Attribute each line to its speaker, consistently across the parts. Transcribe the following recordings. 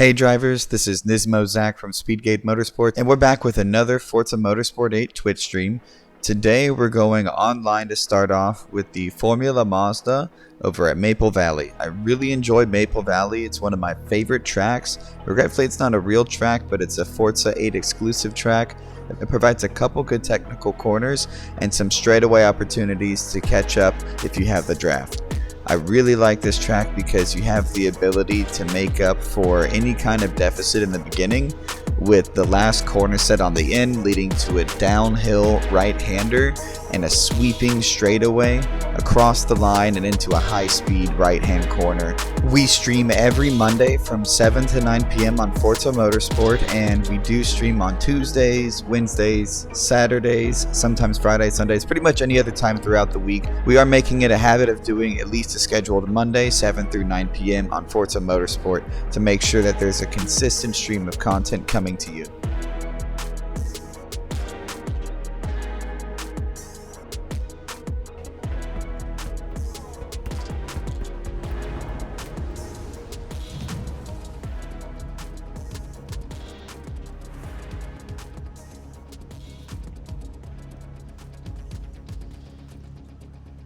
Speaker 1: Hey drivers, this is Nismo Zach from Speedgate Motorsports, and we're back with another Forza Motorsport 8 Twitch stream. Today we're going online to start off with the Formula Mazda over at Maple Valley. I really enjoy Maple Valley. It's one of my favorite tracks. Regretfully, it's not a real track, but it's a Forza 8 exclusive track. It provides a couple good technical corners and some straightaway opportunities to catch up if you have the draft. I really like this track because you have the ability to make up for any kind of deficit in the beginning with the last corner set on the end leading to a downhill right-hander and a sweeping straightaway across the line and into a high-speed right-hand corner. We stream every Monday from 7 to 9 p.m. on Forza Motorsport, and we do stream on Tuesdays, Wednesdays, Saturdays, sometimes Fridays, Sundays, pretty much any other time throughout the week. We are making it a habit of doing at least a scheduled Monday, 7 through 9 p.m. on Forza Motorsport to make sure that there's a consistent stream of content coming to you.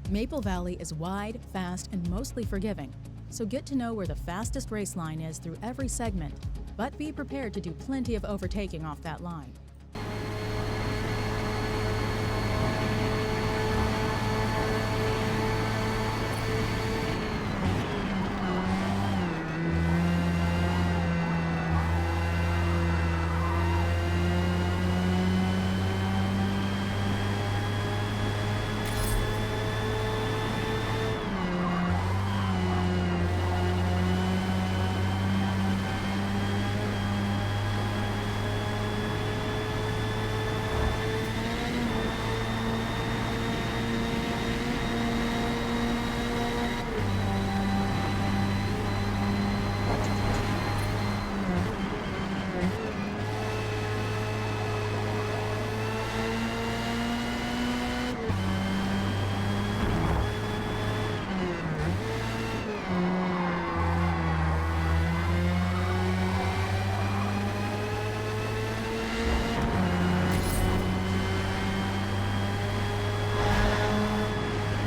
Speaker 2: Maple Valley is wide, fast, and mostly forgiving, so get to know where the fastest race line is through every segment, but be prepared to do plenty of overtaking off that line.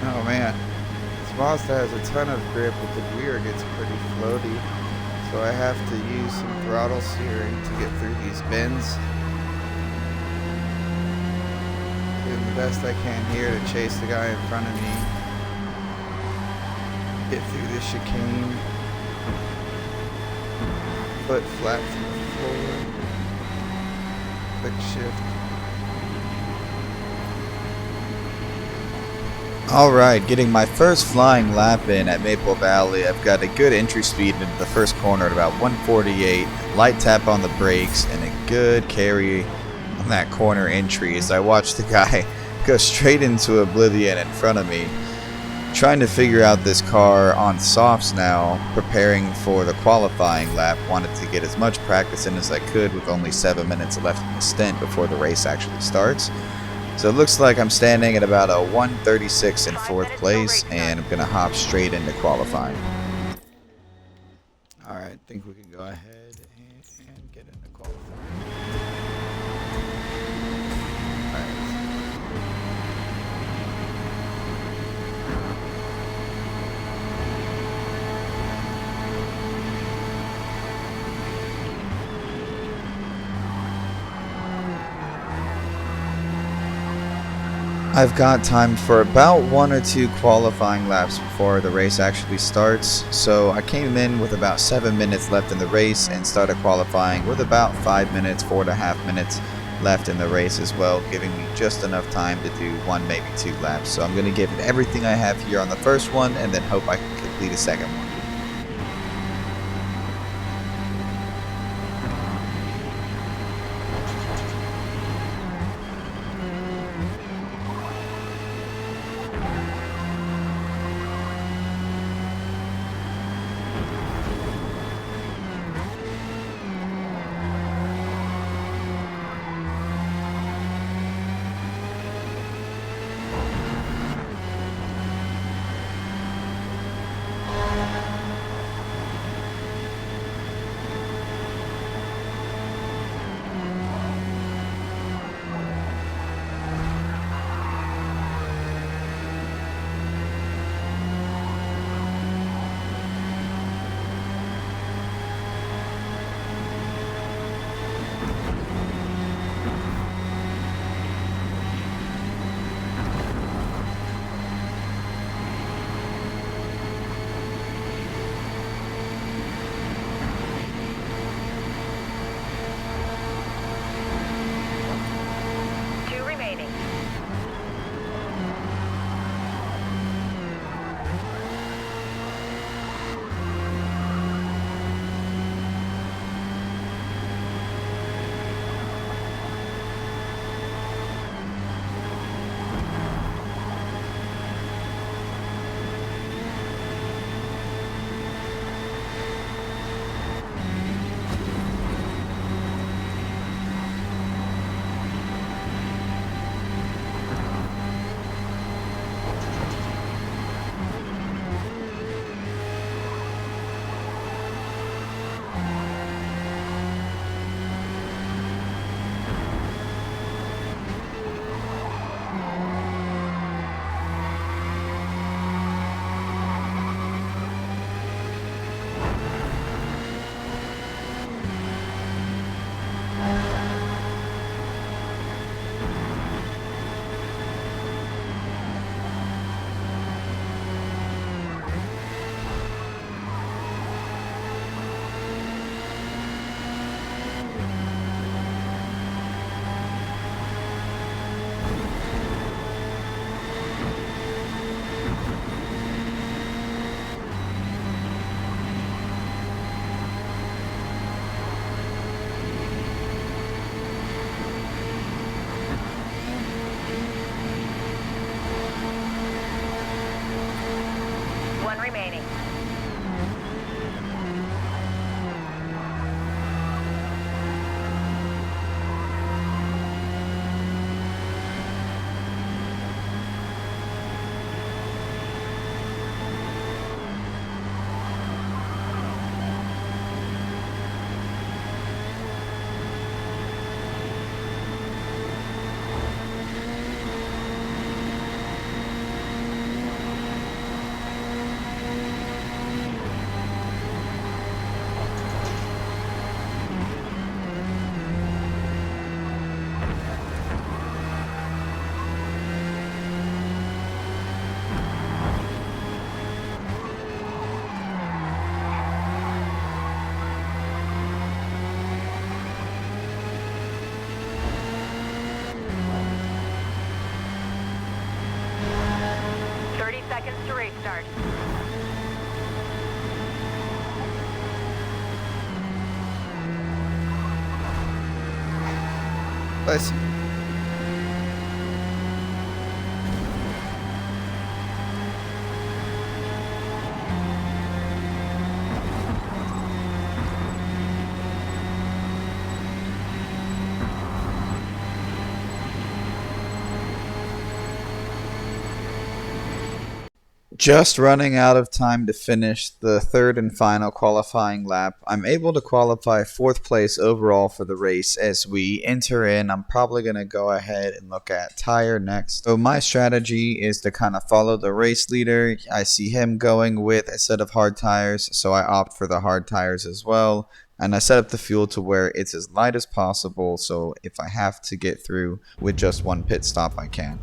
Speaker 3: Oh man, this Mazda has a ton of grip, but the rear gets pretty floaty, so I have to use some throttle steering to get through these bends. Doing the best I can here to chase the guy in front of me. Get through this chicane. Foot flat to the floor. Quick shift.
Speaker 1: Alright, getting my first flying lap in at Maple Valley. I've got a good entry speed into the first corner at about 148, light tap on the brakes, and a good carry on that corner entry as I watch the guy go straight into oblivion in front of me. Trying to figure out this car on softs now, preparing for the qualifying lap. Wanted to get as much practice in as I could with only 7 minutes left in the stint before the race actually starts. So it looks like I'm standing at about a 136 in fourth place, and I'm going to hop straight into qualifying.
Speaker 3: Alright, I think we can go ahead and get into qualifying.
Speaker 1: I've got time for about 1 or 2 qualifying laps before the race actually starts, so I came in with about 7 minutes left in the race and started qualifying with about 5 minutes, 4.5 minutes left in the race as well, giving me just enough time to do 1, maybe 2 laps. So I'm going to give it everything I have here on the first one and then hope I can complete a second one.
Speaker 4: One remaining. Seconds to race start.
Speaker 3: Bless you.
Speaker 1: Just running out of time to finish the third and final qualifying lap. I'm able to qualify 4th place overall for the race. As we enter in, I'm probably going to go ahead and look at tire next. So my strategy is to kind of follow the race leader. I see him going with a set of hard tires, so I opt for the hard tires as well. And I set up the fuel to where it's as light as possible, so if I have to get through with just one pit stop, I can.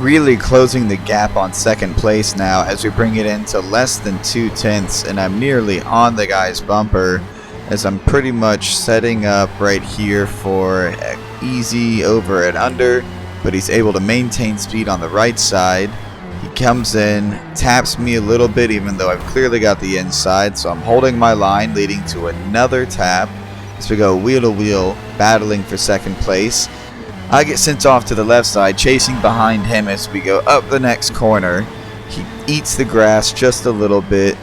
Speaker 1: really closing the gap on second place now as we bring it into less than 2/10, and I'm nearly on the guy's bumper as I'm pretty much setting up right here for easy over and under, but he's able to maintain speed on the right side. He comes in, taps me a little bit even though I've clearly got the inside, so I'm holding my line leading to another tap as we go wheel to wheel battling for second place. I get sent off to the left side, chasing behind him as we go up the next corner. He eats the grass just a little bit,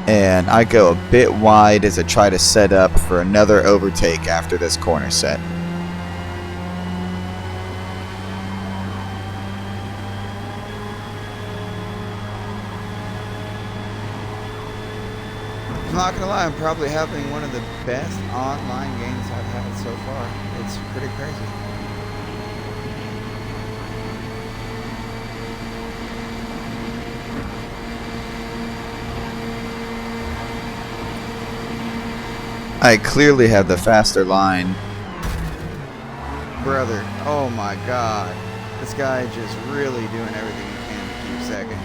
Speaker 1: and I go a bit wide as I try to set up for another overtake after this corner set.
Speaker 3: I'm not gonna lie, I'm probably having one of the best online games I've had so far. It's pretty crazy.
Speaker 1: I clearly have the faster line.
Speaker 3: Brother, oh my god. This guy just really doing everything he can to keep second.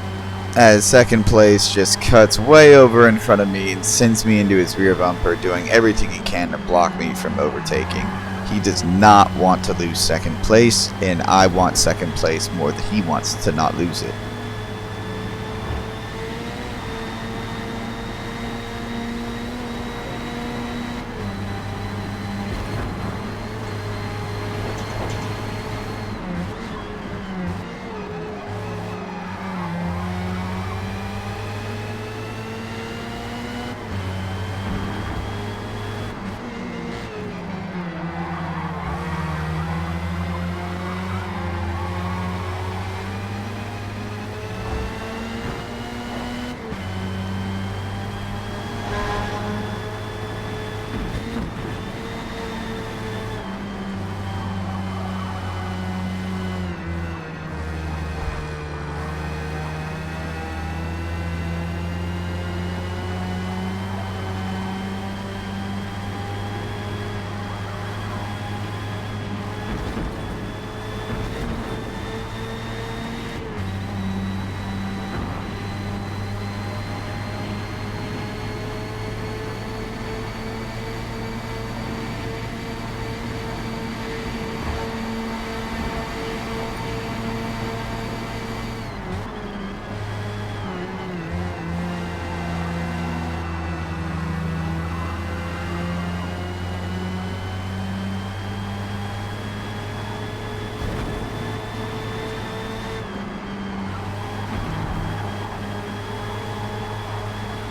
Speaker 1: As second place just cuts way over in front of me and sends me into his rear bumper, doing everything he can to block me from overtaking. He does not want to lose second place, and I want second place more than he wants to not lose it.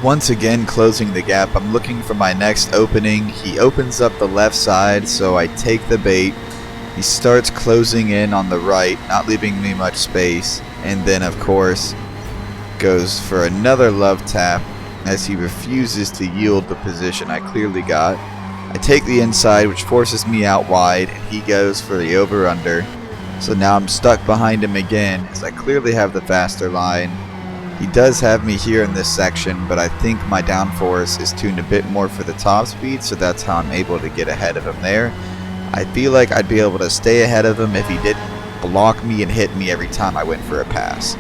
Speaker 1: Once again closing the gap, I'm looking for my next opening. He opens up the left side, so I take the bait. He starts closing in on the right, not leaving me much space, and then of course goes for another love tap as he refuses to yield the position I clearly got. I take the inside, which forces me out wide, and he goes for the over-under. So now I'm stuck behind him again as I clearly have the faster line. He does have me here in this section, but I think my downforce is tuned a bit more for the top speed, so that's how I'm able to get ahead of him there. I feel like I'd be able to stay ahead of him if he didn't block me and hit me every time I went for a pass.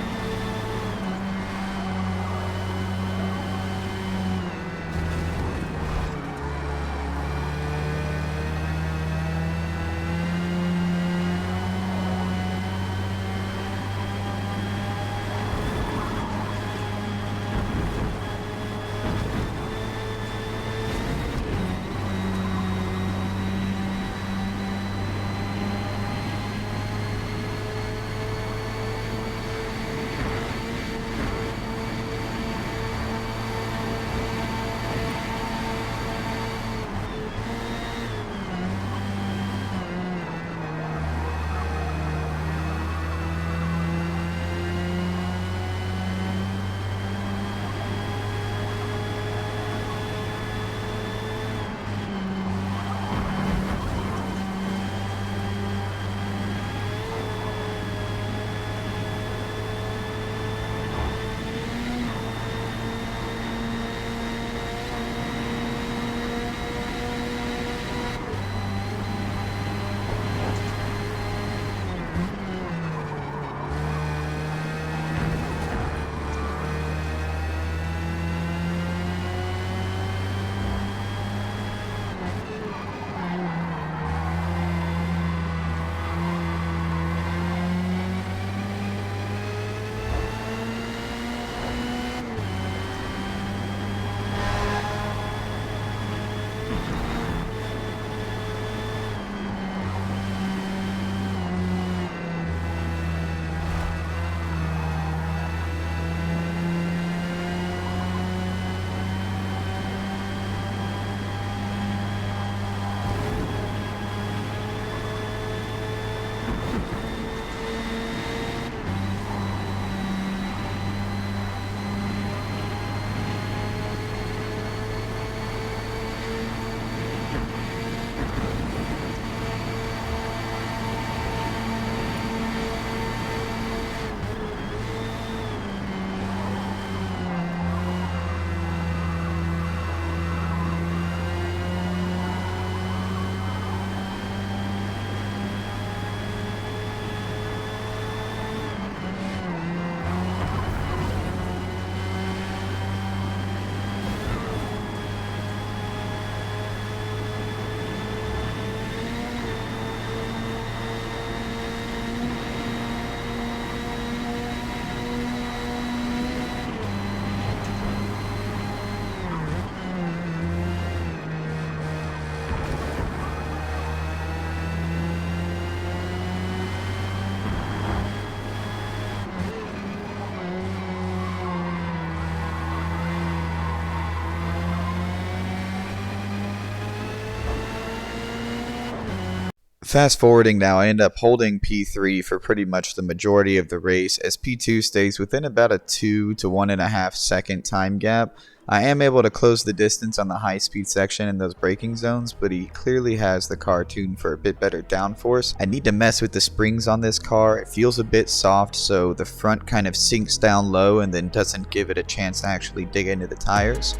Speaker 1: Fast forwarding now, I end up holding P3 for pretty much the majority of the race, as P2 stays within about a 2 to 1.5 second time gap. I am able to close the distance on the high speed section in those braking zones, but he clearly has the car tuned for a bit better downforce. I need to mess with the springs on this car. It feels a bit soft, so the front kind of sinks down low and then doesn't give it a chance to actually dig into the tires.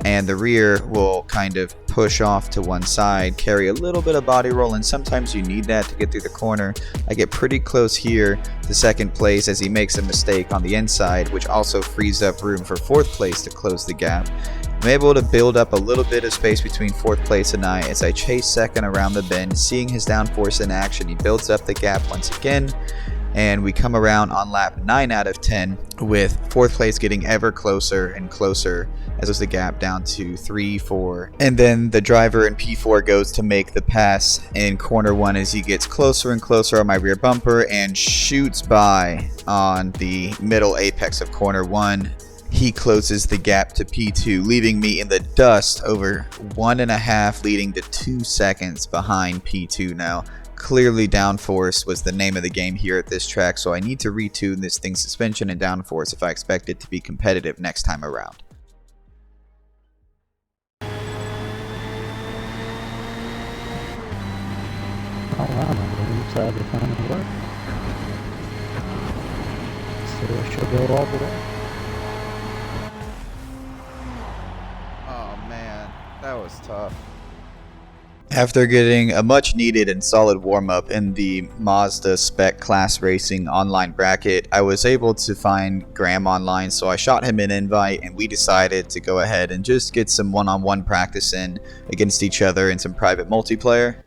Speaker 1: And the rear will kind of push off to one side, carry a little bit of body roll, and sometimes you need that to get through the corner. I get pretty close here to second place as he makes a mistake on the inside, which also frees up room for fourth place to close the gap. I'm able to build up a little bit of space between fourth place and I as I chase second around the bend. Seeing his downforce in action, he builds up the gap once again, and we come around on lap 9 out of 10 with fourth place getting ever closer and closer as was the gap down to 3, 4. And then the driver in P4 goes to make the pass in corner 1 as he gets closer and closer on my rear bumper and shoots by on the middle apex of corner 1. He closes the gap to P2, leaving me in the dust over 1.5, leading to 2 seconds behind P2 now. Clearly downforce was the name of the game here at this track, so I need to retune this thing's suspension and downforce if I expect it to be competitive next time around.
Speaker 4: Oh wow, my inside the final work. So I should go all the way.
Speaker 3: Oh man, that was tough.
Speaker 1: After getting a much needed and solid warm-up in the Mazda Spec Class Racing online bracket, I was able to find Graham online, so I shot him an invite and we decided to go ahead and just get some one-on-one practice in against each other in some private multiplayer.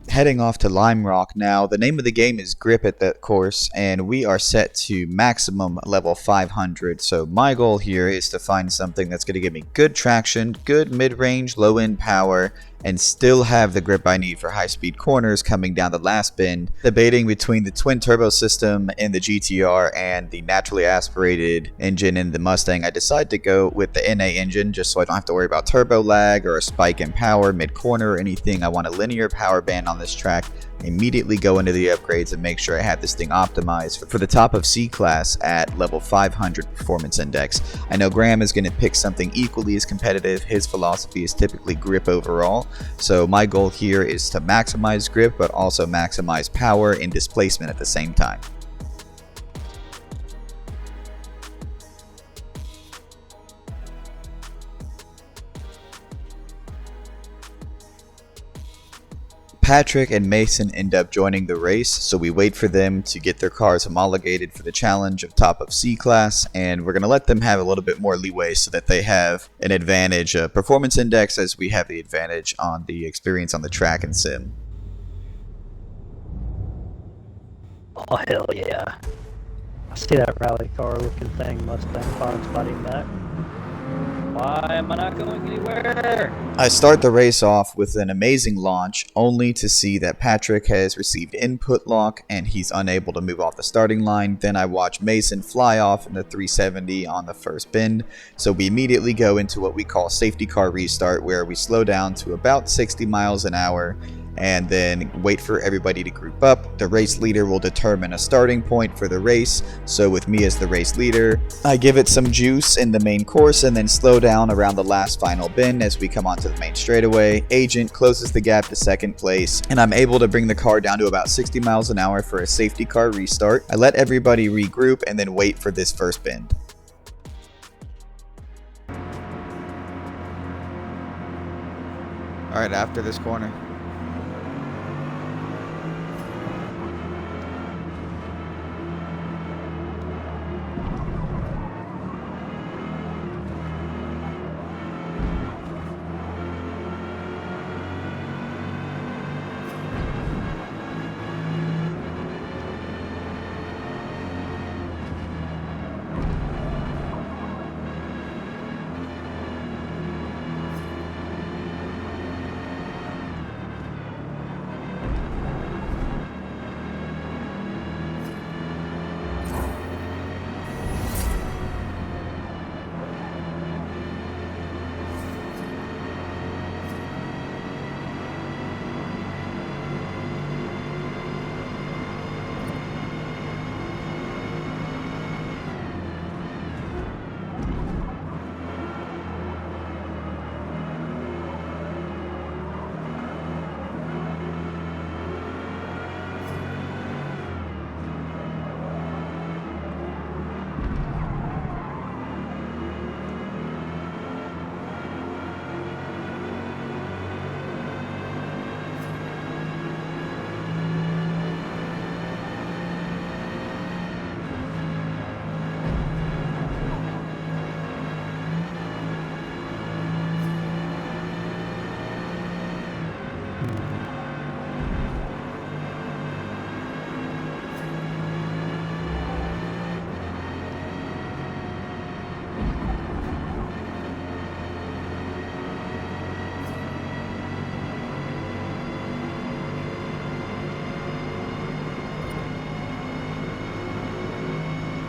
Speaker 1: Heading off to Lime Rock now. The name of the game is Grip at that course, and we are set to maximum level 500. So my goal here is to find something that's going to give me good traction, good mid-range, low-end power, and still have the grip I need for high-speed corners coming down the last bend. Debating between the twin turbo system in the GTR and the naturally aspirated engine in the Mustang, I decided to go with the NA engine just so I don't have to worry about turbo lag or a spike in power mid-corner or anything. I want a linear power band on this track. Immediately go into the upgrades and make sure I have this thing optimized for the top of C class at level 500 performance index. I know Graham is going to pick something equally as competitive. His philosophy is typically grip overall, so my goal here is to maximize grip but also maximize power and displacement at the same time. Patrick and Mason end up joining the race, so we wait for them to get their cars homologated for the challenge of top of C class, and we're going to let them have a little bit more leeway so that they have an advantage performance index as we have the advantage on the experience on the track and sim.
Speaker 4: Oh hell yeah. I see that rally car looking thing, Mustang Fox Body Mustang. Why am I not going anywhere?
Speaker 1: I start the race off with an amazing launch, only to see that Patrick has received input lock and he's unable to move off the starting line. Then I watch Mason fly off in the 370 on the first bend, so we immediately go into what we call safety car restart, where we slow down to about 60 miles an hour and then wait for everybody to group up. The race leader will determine a starting point for the race, so with me as the race leader, I give it some juice in the main course and then slow down around the last final bend as we come onto the main straightaway. Agnt closes the gap to second place, and I'm able to bring the car down to about 60 miles an hour for a safety car restart. I let everybody regroup and then wait for this first bend.
Speaker 3: Alright, after this corner.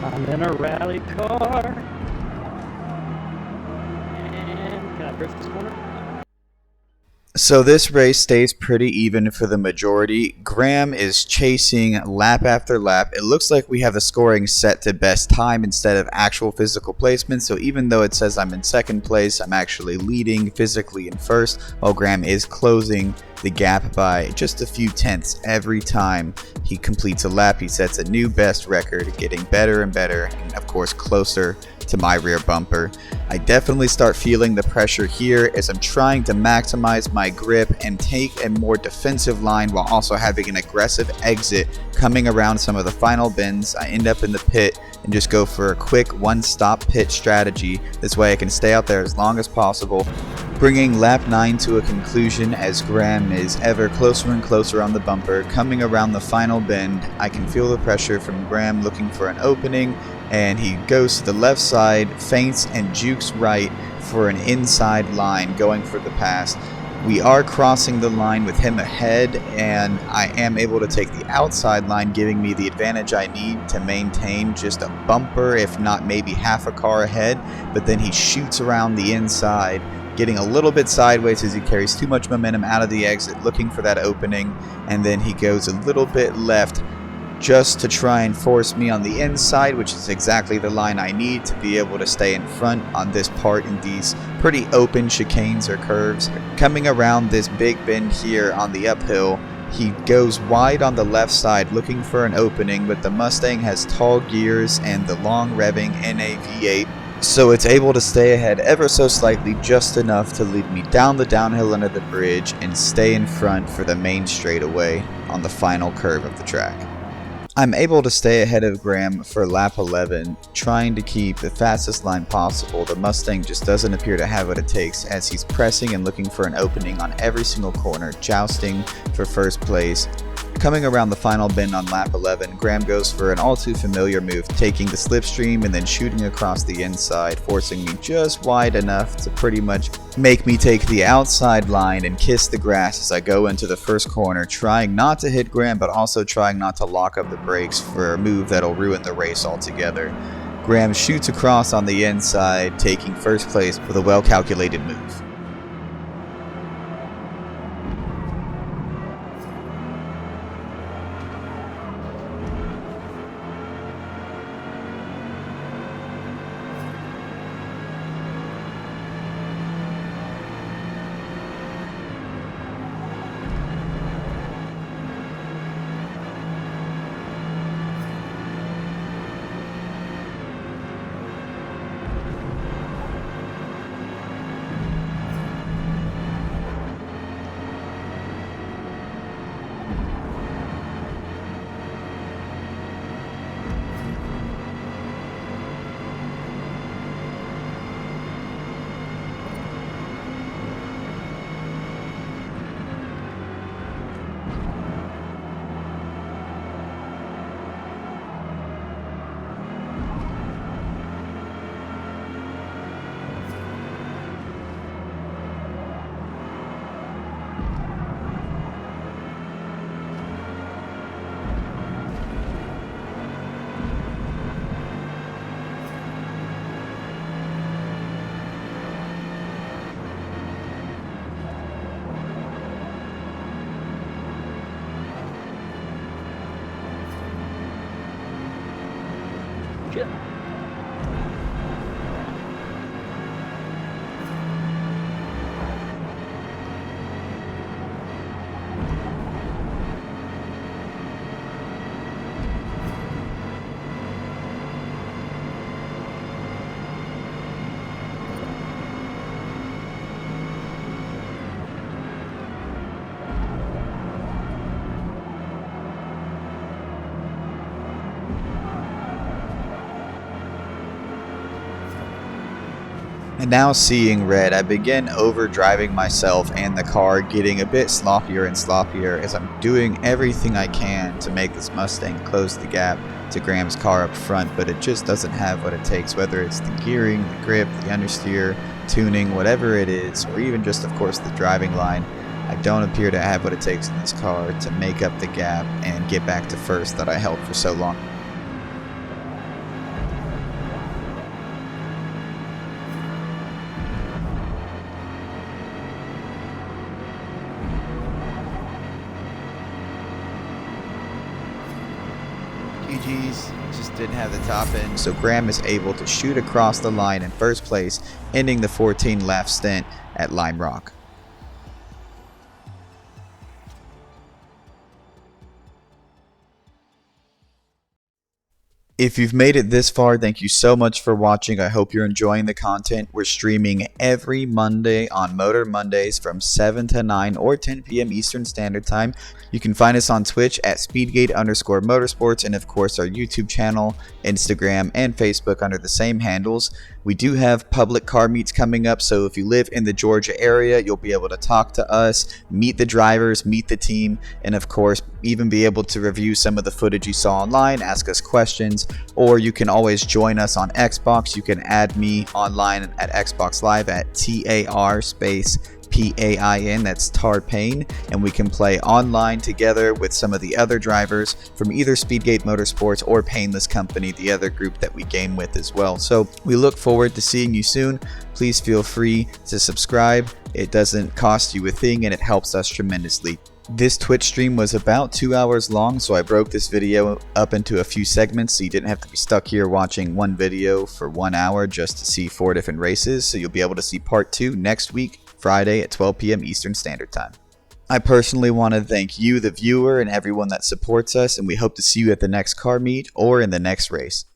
Speaker 4: I'm in a rally car. And can I drift this corner?
Speaker 1: So this race stays pretty even for the majority. Graham is chasing lap after lap. It looks like we have the scoring set to best time instead of actual physical placement. So even though it says I'm in second place, I'm actually leading physically in first, while Graham is closing the gap by just a few tenths every time he completes a lap. He sets a new best record, getting better and better, and of course closer to my rear bumper. I definitely start feeling the pressure here as I'm trying to maximize my grip and take a more defensive line while also having an aggressive exit coming around some of the final bends. I end up in the pit and just go for a quick one-stop pit strategy. This way I can stay out there as long as possible, bringing lap 9 to a conclusion as Graham is ever closer and closer on the bumper. Coming around the final bend, I can feel the pressure from Graham looking for an opening, and he goes to the left side, feints and jukes right for an inside line, going for the pass. We are crossing the line with him ahead, and I am able to take the outside line, giving me the advantage I need to maintain just a bumper, if not maybe half a car ahead. But then he shoots around the inside, getting a little bit sideways as he carries too much momentum out of the exit, looking for that opening, and then he goes a little bit left just to try and force me on the inside, which is exactly the line I need to be able to stay in front on this part in these pretty open chicanes or curves. Coming around this big bend here on the uphill, he goes wide on the left side looking for an opening, but the Mustang has tall gears and the long revving NA V8, so it's able to stay ahead ever so slightly, just enough to lead me down the downhill under the bridge and stay in front for the main straightaway on the final curve of the track. I'm able to stay ahead of Graham for lap 11, trying to keep the fastest line possible. The Mustang just doesn't appear to have what it takes as he's pressing and looking for an opening on every single corner, jousting for first place. Coming around the final bend on lap 11, Graham goes for an all too familiar move, taking the slipstream and then shooting across the inside, forcing me just wide enough to pretty much make me take the outside line and kiss the grass as I go into the first corner, trying not to hit Graham but also trying not to lock up the brakes for a move that'll ruin the race altogether. Graham shoots across on the inside, taking first place with a well-calculated move. And now seeing red, I begin overdriving myself and the car, getting a bit sloppier and sloppier as I'm doing everything I can to make this Mustang close the gap to Graham's car up front, but it just doesn't have what it takes, whether it's the gearing, the grip, the understeer, tuning, whatever it is, or even just of course the driving line. I don't appear to have what it takes in this car to make up the gap and get back to first that I held for so long.
Speaker 3: GG's, just didn't have the top end.
Speaker 1: So Graham is able to shoot across the line in first place, ending the 14 lap stint at Lime Rock. If you've made it this far, thank you so much for watching. I hope you're enjoying the content. We're streaming every Monday on Motor Mondays from 7 to 9 or 10 p.m. Eastern Standard Time. You can find us on Twitch at Speedgate_Motorsports and of course our YouTube channel, Instagram, and Facebook under the same handles. We do have public car meets coming up, so if you live in the Georgia area, you'll be able to talk to us, meet the drivers, meet the team, and of course even be able to review some of the footage you saw online, ask us questions, or you can always join us on Xbox. You can add me online at Xbox Live at TAR space PAIN, that's Agnt Pain, and we can play online together with some of the other drivers from either Speedgate Motorsports or Painless Company, the other group that we game with as well. So we look forward to seeing you soon. Please feel free to subscribe. It doesn't cost you a thing and it helps us tremendously. This Twitch stream was about 2 hours long, so I broke this video up into a few segments so you didn't have to be stuck here watching one video for 1 hour just to see 4 different races. So you'll be able to see part 2 next week, Friday at 12 p.m. Eastern Standard Time. I personally want to thank you, the viewer, and everyone that supports us, and we hope to see you at the next car meet or in the next race.